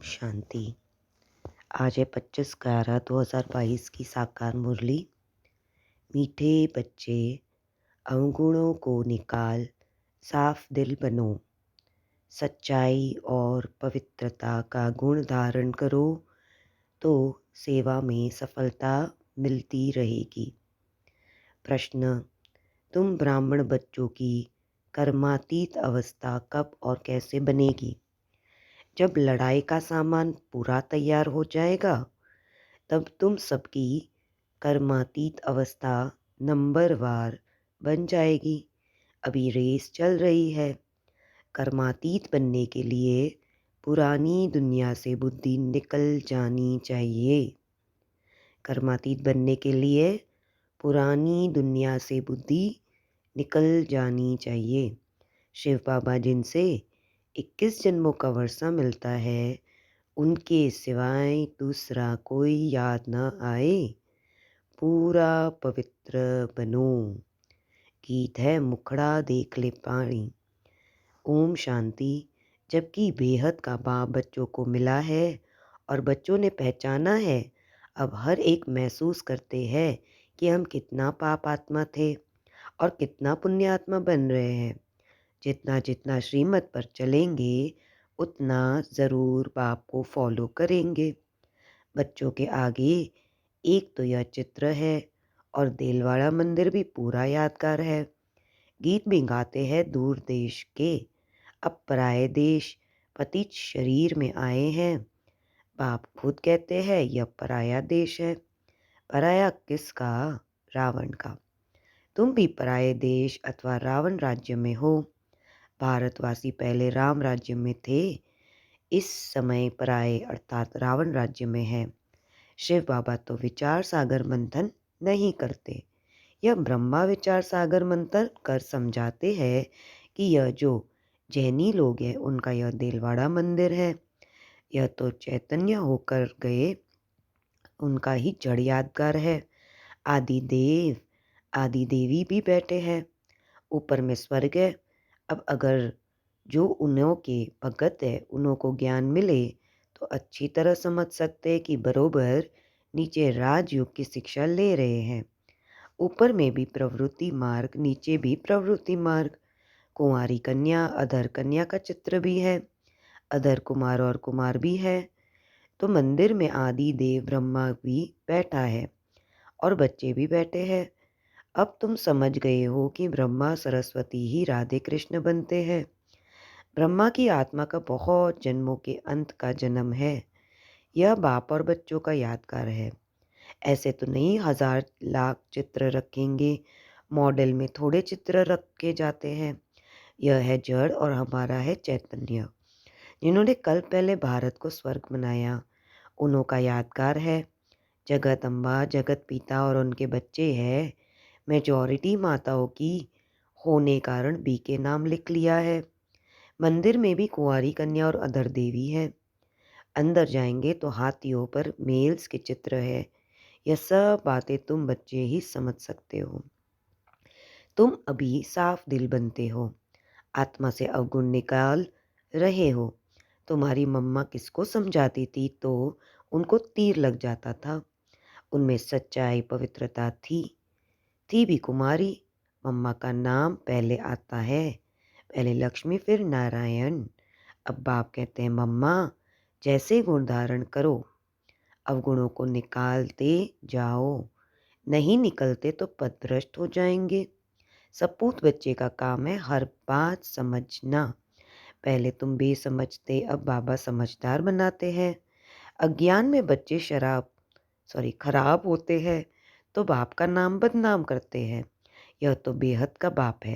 शांति। आज है 25/11/2022 की साकार मुरली। मीठे बच्चे, अवगुणों को निकाल, साफ दिल बनो। सच्चाई और पवित्रता का गुण धारण करो तो सेवा में सफलता मिलती रहेगी। प्रश्न: तुम ब्राह्मण बच्चों की कर्मातीत अवस्था कब और कैसे बनेगी? जब लड़ाई का सामान पूरा तैयार हो जाएगा तब तुम सबकी कर्मातीत अवस्था नंबरवार बन जाएगी। अभी रेस चल रही है। कर्मातीत बनने के लिए पुरानी दुनिया से बुद्धि निकल जानी चाहिए। कर्मातीत बनने के लिए पुरानी दुनिया से बुद्धि निकल जानी चाहिए। शिव बाबा जिनसे 21 जन्मों का वर्षा मिलता है, उनके सिवाय दूसरा कोई याद न आए। पूरा पवित्र बनो। गीत है मुखड़ा देख ले पानी। ओम शांति। जबकि बेहद का बाप बच्चों को मिला है और बच्चों ने पहचाना है, अब हर एक महसूस करते हैं कि हम कितना पाप आत्मा थे और कितना पुण्यात्मा बन रहे हैं। जितना जितना श्रीमत पर चलेंगे उतना ज़रूर बाप को फॉलो करेंगे। बच्चों के आगे एक तो यह चित्र है और देलवाड़ा मंदिर भी पूरा यादगार है। गीत भी गाते हैं दूर देश के, अब पराए देश पतित शरीर में आए हैं। बाप खुद कहते हैं यह पराया देश है। पराया किसका? रावण का। तुम भी पराए देश अथवा रावण राज्य में हो। भारतवासी पहले राम राज्य में थे, इस समय पराए अर्थात रावण राज्य में है। शिव बाबा तो विचार सागर मंथन नहीं करते। यह ब्रह्मा विचार सागर मंथन कर समझाते हैं कि यह जो जैनी लोग हैं उनका यह देलवाड़ा मंदिर है। यह तो चैतन्य होकर गए, उनका ही जड़ यादगार है। आदि देव आदि देवी भी बैठे हैं। ऊपर में स्वर्ग है। अब अगर जो उन्हों के भगत है उन्हों को ज्ञान मिले तो अच्छी तरह समझ सकते हैं कि बरोबर नीचे राजयोग की शिक्षा ले रहे हैं। ऊपर में भी प्रवृत्ति मार्ग, नीचे भी प्रवृत्ति मार्ग। कुंवारी कन्या, अधर कन्या का चित्र भी है। अधर कुमार और कुमार भी है। तो मंदिर में आदि देव ब्रह्मा भी बैठा है और बच्चे भी बैठे हैं। अब तुम समझ गए हो कि ब्रह्मा सरस्वती ही राधे कृष्ण बनते हैं। ब्रह्मा की आत्मा का बहुत जन्मों के अंत का जन्म है। यह बाप और बच्चों का यादगार है। ऐसे तो नहीं 1000 लाख चित्र रखेंगे, मॉडल में थोड़े चित्र रखे जाते हैं। यह है जड़ और हमारा है चैतन्य। जिन्होंने कल पहले भारत को स्वर्ग बनाया उन्हों का यादगार है। जगत अम्बा, जगत पिता और उनके बच्चे हैं। मेजॉरिटी माताओं की होने कारण बी के नाम लिख लिया है। मंदिर में भी कुंवारी कन्या और अधर देवी है। अंदर जाएंगे तो हाथियों पर मेल्स के चित्र है। यह सब बातें तुम बच्चे ही समझ सकते हो। तुम अभी साफ दिल बनते हो, आत्मा से अवगुण निकाल रहे हो। तुम्हारी मम्मा किसको समझाती थी तो उनको तीर लग जाता था। उनमें सच्चाई पवित्रता थी भी कुमारी। मम्मा का नाम पहले आता है, पहले लक्ष्मी फिर नारायण। अब बाप कहते हैं मम्मा जैसे गुण धारण करो, अवगुणों को निकालते जाओ, नहीं निकलते तो पदभ्रष्ट हो जाएंगे। सपूत बच्चे का काम है हर बात समझना। पहले तुम बेसमझ थे, अब बाबा समझदार बनाते हैं। अज्ञान में बच्चे खराब होते हैं तो बाप का नाम बदनाम करते हैं। यह तो बेहद का बाप है।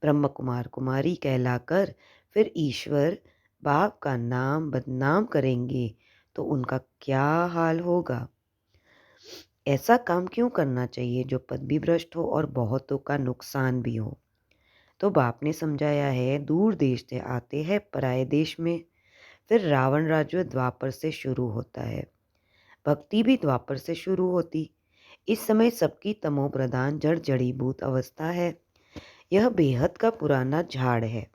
ब्रह्म कुमार कुमारी कहलाकर फिर ईश्वर बाप का नाम बदनाम करेंगे तो उनका क्या हाल होगा। ऐसा काम क्यों करना चाहिए जो पद भी भ्रष्ट हो और बहुतों का नुकसान भी हो। तो बाप ने समझाया है दूर देश से आते हैं पराये देश में। फिर रावण राज्य द्वापर से शुरू होता है। भक्ति भी द्वापर से शुरू होती। इस समय सबकी तमो प्रधान जड़ जड़ीभूत अवस्था है। यह बेहद का पुराना झाड़ है।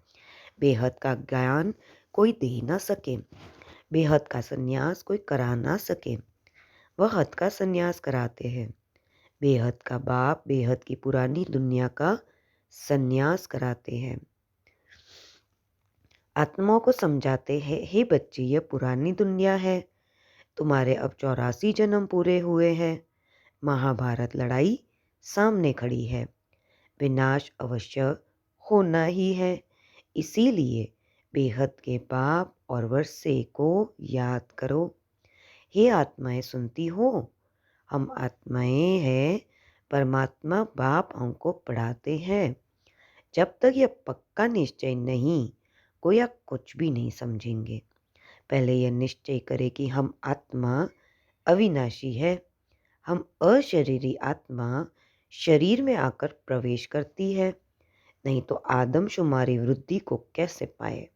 बेहद का ज्ञान कोई दे ना सके। बेहद का संन्यास कोई करा ना सके, वह हद का संन्यास कराते हैं। बेहद का बाप बेहद की पुरानी दुनिया का संन्यास कराते हैं। आत्माओं को समझाते हैं, हे बच्चे, यह पुरानी दुनिया है, तुम्हारे अब 84 जन्म पूरे हुए हैं। महाभारत लड़ाई सामने खड़ी है, विनाश अवश्य होना ही है। इसीलिए बेहद के पाप और वर्षे को याद करो। हे आत्माएं, सुनती हो? हम आत्माएं हैं, परमात्मा बाप हमको पढ़ाते हैं। जब तक यह पक्का निश्चय नहीं, कोई कुछ भी नहीं समझेंगे। पहले यह निश्चय करें कि हम आत्मा अविनाशी है। हम अशरीरी आत्मा शरीर में आकर प्रवेश करती है, नहीं तो आदमशुमारी वृद्धि को कैसे पाए।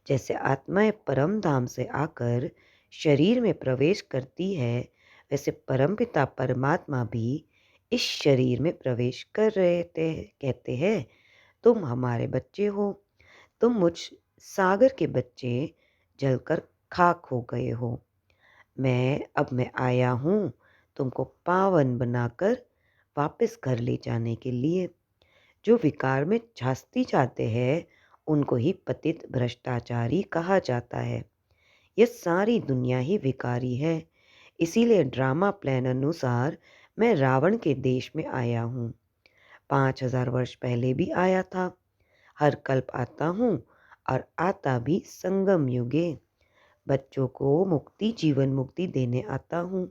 जैसे आत्माएं परम धाम से आकर शरीर में प्रवेश करती है, वैसे परमपिता परमात्मा भी इस शरीर में प्रवेश कर रहे थे। कहते हैं, तुम हमारे बच्चे हो, तुम मुझ सागर के बच्चे जलकर खाक हो गए हो। मैं आया हूँ तुमको पावन बनाकर वापस घर ले जाने के लिए। जो विकार में झांसती जाते हैं, उनको ही पतित भ्रष्टाचारी कहा जाता है। यह सारी दुनिया ही विकारी है। इसीलिए ड्रामा प्लान अनुसार मैं रावण के देश में आया हूँ। 5000 वर्ष पहले भी आया था, हर कल्प आता हूँ और आता भी संगम युगे। बच्चों को मुक्ति, जीवन मुक्ति देने आता हूँ।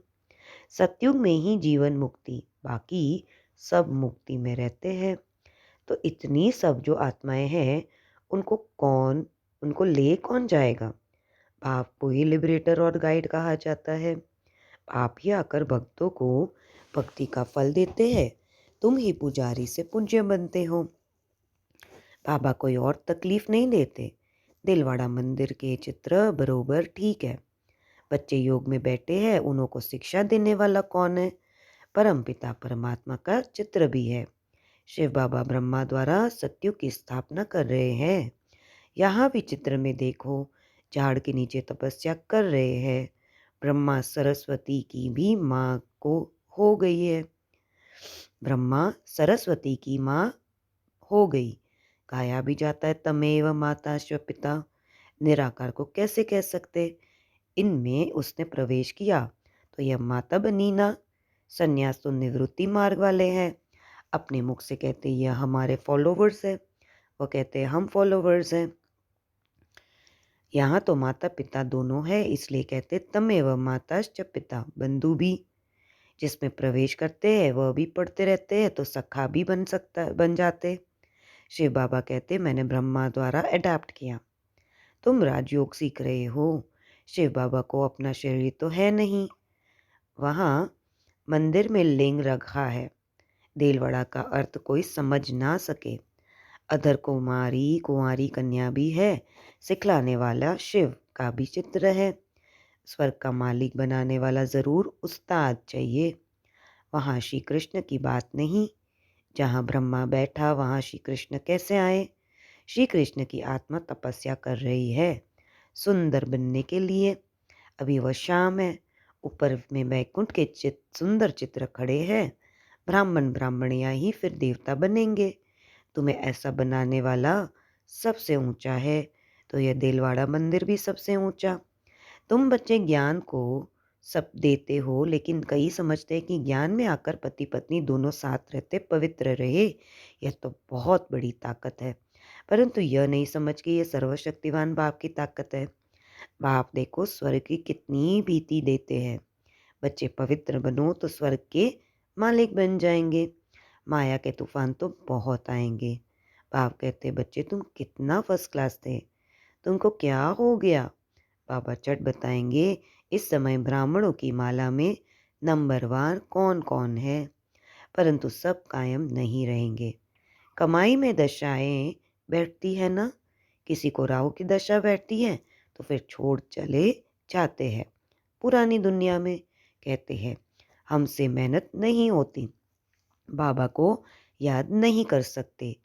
सतयुग में ही जीवन मुक्ति, बाकी सब मुक्ति में रहते हैं। तो इतनी सब जो आत्माएं हैं, उनको ले कौन जाएगा? बाप को ही लिबरेटर और गाइड कहा जाता है। आप ही आकर भक्तों को भक्ति का फल देते हैं। तुम ही पुजारी से पूज्य बनते हो। बाबा कोई और तकलीफ नहीं देते। दिलवाड़ा मंदिर के चित्र बरोबर ठीक है। बच्चे योग में बैठे हैं, उन्हों को शिक्षा देने वाला कौन है? परमपिता परमात्मा का चित्र भी है। शिव बाबा ब्रह्मा द्वारा सत्युग की स्थापना कर रहे हैं। यहाँ भी चित्र में देखो, झाड़ के नीचे तपस्या कर रहे हैं। ब्रह्मा सरस्वती की भी माँ को हो गई है। ब्रह्मा सरस्वती की माँ हो गई। गाया भी जाता है, तमेव माता स्व पिता। निराकार को कैसे कह सकते? इनमें उसने प्रवेश किया तो यह माता बनी ना। संन्यास तो निवृत्ति मार्ग वाले हैं। अपने मुख से कहते यह हमारे फॉलोवर्स है, वो कहते हम फॉलोवर्स हैं। यहाँ तो माता पिता दोनों है, इसलिए कहते तमेव माताश्च पिता। बंधु भी जिसमें प्रवेश करते हैं वह भी पढ़ते रहते हैं, तो सखा भी बन जाते। शिव बाबा कहते मैंने ब्रह्मा द्वारा अडैप्ट किया। तुम राजयोग सीख रहे हो। शिव बाबा को अपना शरीर तो है नहीं। वहाँ मंदिर में लिंग रखा है। देलवड़ा का अर्थ कोई समझ ना सके। अधर कुमारी कुंवारी कन्या भी है। सिखलाने वाला शिव का भी चित्र है। स्वर्ग का मालिक बनाने वाला ज़रूर उस्ताद चाहिए। वहाँ श्री कृष्ण की बात नहीं। जहाँ ब्रह्मा बैठा वहाँ श्री कृष्ण कैसे आए? श्री कृष्ण की आत्मा तपस्या कर रही है सुंदर बनने के लिए। अभी वह शाम है। ऊपर में वैकुंठ के सुंदर चित्र खड़े हैं। ब्राह्मण ब्राह्मणियाँ ही फिर देवता बनेंगे। तुम्हें ऐसा बनाने वाला सबसे ऊंचा है, तो यह देलवाड़ा मंदिर भी सबसे ऊंचा। तुम बच्चे ज्ञान को सब देते हो, लेकिन कई समझते हैं कि ज्ञान में आकर पति पत्नी दोनों साथ रहते पवित्र रहे, यह तो बहुत बड़ी ताकत है। परंतु यह नहीं समझ के यह सर्वशक्तिवान बाप की ताकत है। बाप देखो स्वर्ग की कितनी भीति देते हैं। बच्चे पवित्र बनो तो स्वर्ग के मालिक बन जाएंगे। माया के तूफान तो बहुत आएंगे। बाप कहते बच्चे तुम कितना फर्स्ट क्लास थे, तुमको क्या हो गया? बाबा चट बताएंगे इस समय ब्राह्मणों की माला में नंबरवार कौन कौन है, परंतु सब कायम नहीं रहेंगे। कमाई में दशाएं बैठती है ना। किसी को राहु की दशा बैठती है तो फिर छोड़ चले जाते हैं पुरानी दुनिया में। कहते हैं हमसे मेहनत नहीं होती, बाबा को याद नहीं कर सकते।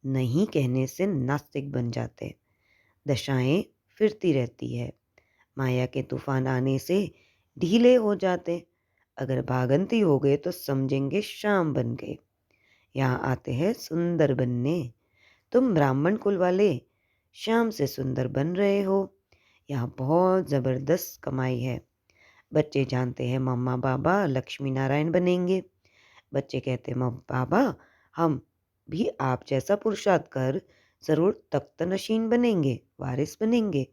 नहीं कहने से नास्तिक बन जाते। दशाएं फिरती रहती है। माया के तूफान आने से ढीले हो जाते। अगर भागंती हो गए तो समझेंगे शाम बन गए। यहाँ आते हैं सुंदर बनने। तुम ब्राह्मण कुल वाले शाम से सुंदर बन रहे हो। यहाँ बहुत ज़बरदस्त कमाई है। बच्चे जानते हैं मम्मा बाबा लक्ष्मी नारायण बनेंगे। बच्चे कहते हैं बाबा हम भी आप जैसा पुरुषार्थ कर ज़रूर तख्त नशीन बनेंगे, वारिस बनेंगे।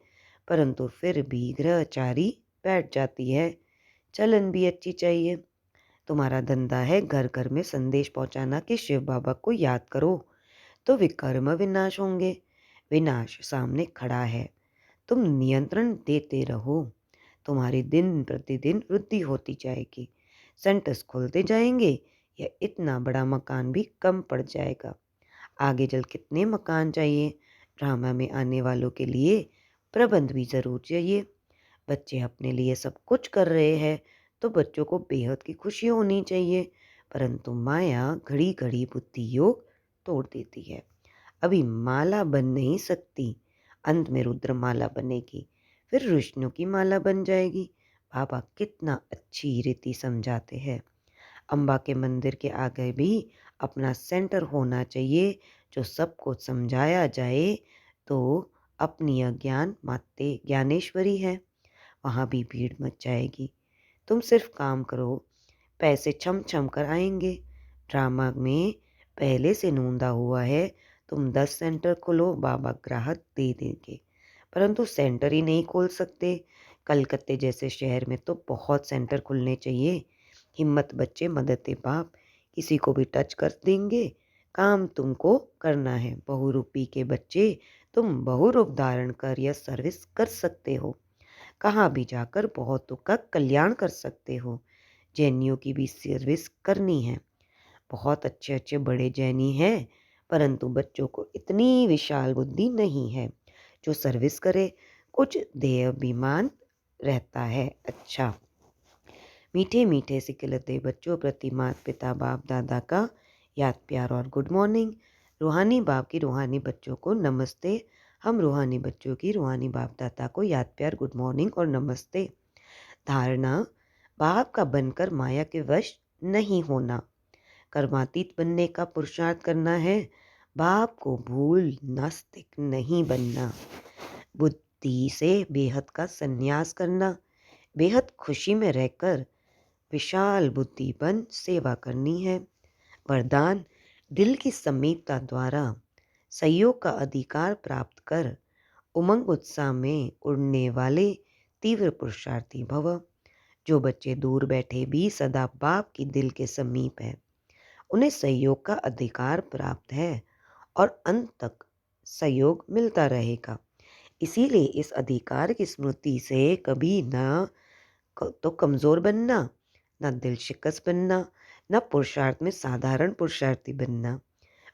परंतु फिर भी ग्रहचारी बैठ जाती है। चलन भी अच्छी चाहिए। तुम्हारा धंधा है घर घर में संदेश पहुंचाना कि शिव बाबा को याद करो तो विकर्म विनाश होंगे। विनाश सामने खड़ा है, तुम नियंत्रण देते रहो। तुम्हारी दिन प्रतिदिन वृद्धि होती जाएगी। सेंटर्स खुलते जाएंगे या इतना बड़ा मकान भी कम पड़ जाएगा। आगे चल कितने मकान चाहिए। ड्रामा में आने वालों के लिए प्रबंध भी ज़रूर चाहिए। बच्चे अपने लिए सब कुछ कर रहे हैं तो बच्चों को बेहद की खुशी होनी चाहिए। परंतु माया घड़ी घड़ी बुद्धि योग तोड़ देती है। अभी माला बन नहीं सकती, अंत में रुद्र माला बनेगी, फिर विष्णु की माला बन जाएगी। बाबा कितना अच्छी रीति समझाते हैं। अम्बा के मंदिर के आगे भी अपना सेंटर होना चाहिए जो सबको समझाया जाए तो अपनी अज्ञान माते ज्ञानेश्वरी है। वहाँ भी भीड़ मच जाएगी। तुम सिर्फ काम करो, पैसे छम छम कर आएंगे। ड्रामा में पहले से नूंदा हुआ है। तुम 10 सेंटर खोलो, बाबा ग्राहक दे देंगे। परंतु सेंटर ही नहीं खोल सकते। कलकत्ते जैसे शहर में तो बहुत सेंटर खुलने चाहिए। हिम्मत बच्चे मदद बाप, किसी को भी टच कर देंगे। काम तुमको करना है। बहुरूपी के बच्चे तुम बहुरूप धारण कर यह सर्विस कर सकते हो। कहाँ भी जाकर बहुतों का कल्याण कर सकते हो। जैनियों की भी सर्विस करनी है। बहुत अच्छे अच्छे बड़े जैनी हैं, परंतु बच्चों को इतनी विशाल बुद्धि नहीं है जो सर्विस करे। कुछ देहाभिमान रहता है। अच्छा, मीठे मीठे सिखलते बच्चों प्रति माता पिता बाप दादा का याद प्यार और गुड मॉर्निंग। रूहानी बाप की रूहानी बच्चों को नमस्ते। हम रूहानी बच्चों की रूहानी बाप दादा को याद प्यार गुड मॉर्निंग और नमस्ते। धारणा, बाप का बनकर माया के वश नहीं होना, कर्मातीत बनने का पुरुषार्थ करना है। बाप को भूल नास्तिक नहीं बनना। बुद्धि से बेहद का संन्यास करना, बेहद खुशी में रहकर विशाल बुद्धिपन सेवा करनी है। वरदान, दिल की समीपता द्वारा सहयोग का अधिकार प्राप्त कर उमंग उत्साह में उड़ने वाले तीव्र पुरुषार्थी भव। जो बच्चे दूर बैठे भी सदा बाप की दिल के समीप है, उन्हें सहयोग का अधिकार प्राप्त है और अंत तक सहयोग मिलता रहेगा। इसीलिए इस अधिकार की स्मृति से कभी न तो कमज़ोर बनना, न दिल शिकस्त बनना, न पुरुषार्थ में साधारण पुरुषार्थी बनना।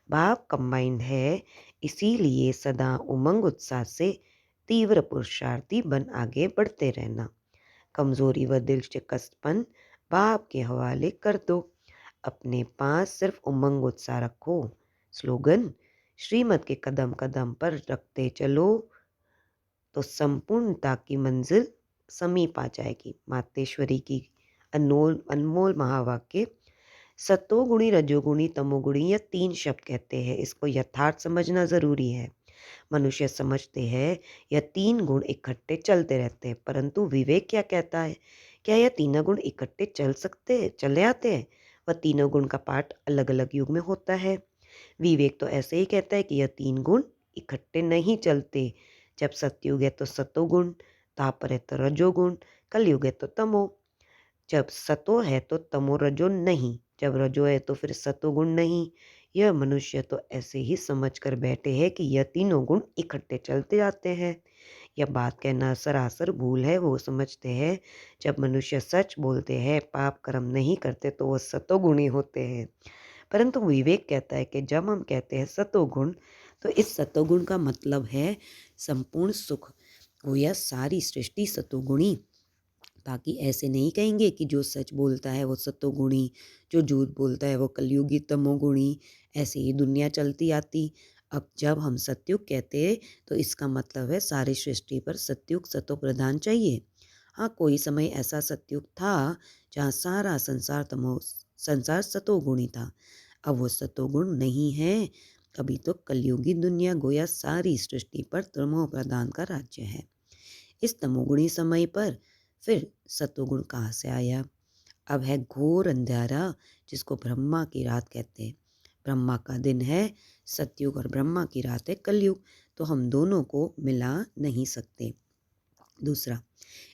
भाव कंबाइंड है, इसीलिए सदा उमंग उत्साह से तीव्र पुरुषार्थी बन आगे बढ़ते रहना। कमज़ोरी व दिल शिकस्तपन भाव के हवाले कर दो। अपने पास सिर्फ उमंग उत्साह रखो। स्लोगन, श्रीमत के कदम कदम पर रखते चलो तो संपूर्णता की मंजिल समीप आ जाएगी। मातेश्वरी की अनमोल अनमोल महावाक्य। सतोगुणी रजोगुणी तमोगुणी, यह 3 शब्द कहते हैं। इसको यथार्थ समझना ज़रूरी है। मनुष्य समझते हैं यह 3 गुण इकट्ठे चलते रहते हैं, परंतु विवेक क्या कहता है? क्या यह तीनों गुण इकट्ठे चले आते हैं? वह तीनों गुण का पाठ अलग अलग युग में होता है। विवेक तो ऐसे ही कहता है कि यह 3 गुण इकट्ठे नहीं चलते। जब सतयुग है तो सतोगुण, तापर है तो रजोगुण, कलयुग है तो तमो। जब सतो है तो तमो रजो नहीं, जब रजो है तो फिर सतोगुण नहीं। यह मनुष्य तो ऐसे ही समझ कर बैठे हैं कि यह तीनों गुण इकट्ठे चलते जाते हैं। यह बात कहना सरासर भूल है। वो समझते हैं जब मनुष्य सच बोलते हैं, पाप कर्म नहीं करते, तो वह सतोगुणी होते हैं। परंतु विवेक कहता है कि जब हम कहते हैं सतोगुण, तो इस सतोगुण का मतलब है संपूर्ण सुख। वो यह सारी सृष्टि सतोगुणी। बाकी ऐसे नहीं कहेंगे कि जो सच बोलता है वो सतोगुणी, जो झूठ बोलता है वो कलयुगी तमोगुणी। ऐसे ही दुनिया चलती आती। अब जब हम सतयुग कहते हैं तो इसका मतलब है सारी सृष्टि पर सतयुग सतो प्रधान चाहिए। हाँ, कोई समय ऐसा सतयुग था जहाँ सारा संसार सतोगुणी था। अब वो सतोगुण नहीं है। अभी तो कलयुगी दुनिया गोया सारी सृष्टि पर तमो प्रधान का राज्य है। इस तमोगुणी समय पर फिर सतोगुण कहाँ से आया? अब है घोर अंधेरा, जिसको ब्रह्मा की रात कहते हैं। ब्रह्मा का दिन है सतयुग और ब्रह्मा की रात है कलयुग, तो हम दोनों को मिला नहीं सकते। दूसरा,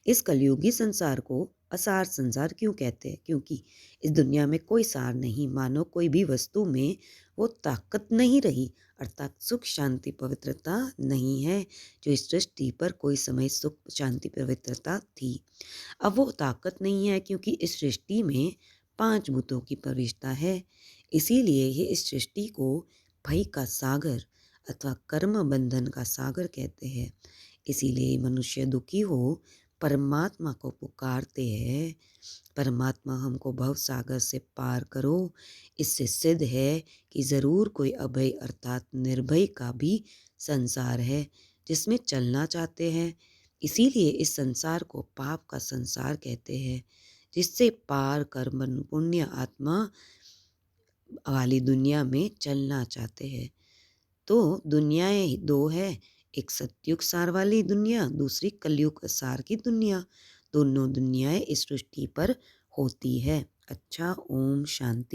इस कलयुगी संसार को असार संसार क्यों कहते हैं? क्योंकि इस दुनिया में कोई सार नहीं, मानो कोई भी वस्तु में वो ताकत नहीं रही, अर्थात सुख शांति पवित्रता नहीं है जो इस सृष्टि पर कोई समय सुख शांति पवित्रता थी। अब वो ताकत नहीं है क्योंकि इस सृष्टि में 5 भूतों की प्रविष्टा है। इसीलिए ये इस सृष्टि को भय का सागर अथवा कर्म बंधन का सागर कहते हैं। इसीलिए मनुष्य दुखी हो परमात्मा को पुकारते हैं, परमात्मा हमको भव सागर से पार करो। इससे सिद्ध है कि ज़रूर कोई अभय अर्थात निर्भय का भी संसार है जिसमें चलना चाहते हैं। इसीलिए इस संसार को पाप का संसार कहते हैं, जिससे पार कर मन पुण्य आत्मा वाली दुनिया में चलना चाहते हैं। तो दुनियाएँ 2 है, एक सतयुग सार वाली दुनिया, दूसरी कलयुग सार की दुनिया। दोनों दुनियाएँ इस सृष्टि पर होती है। अच्छा, ओम शांति।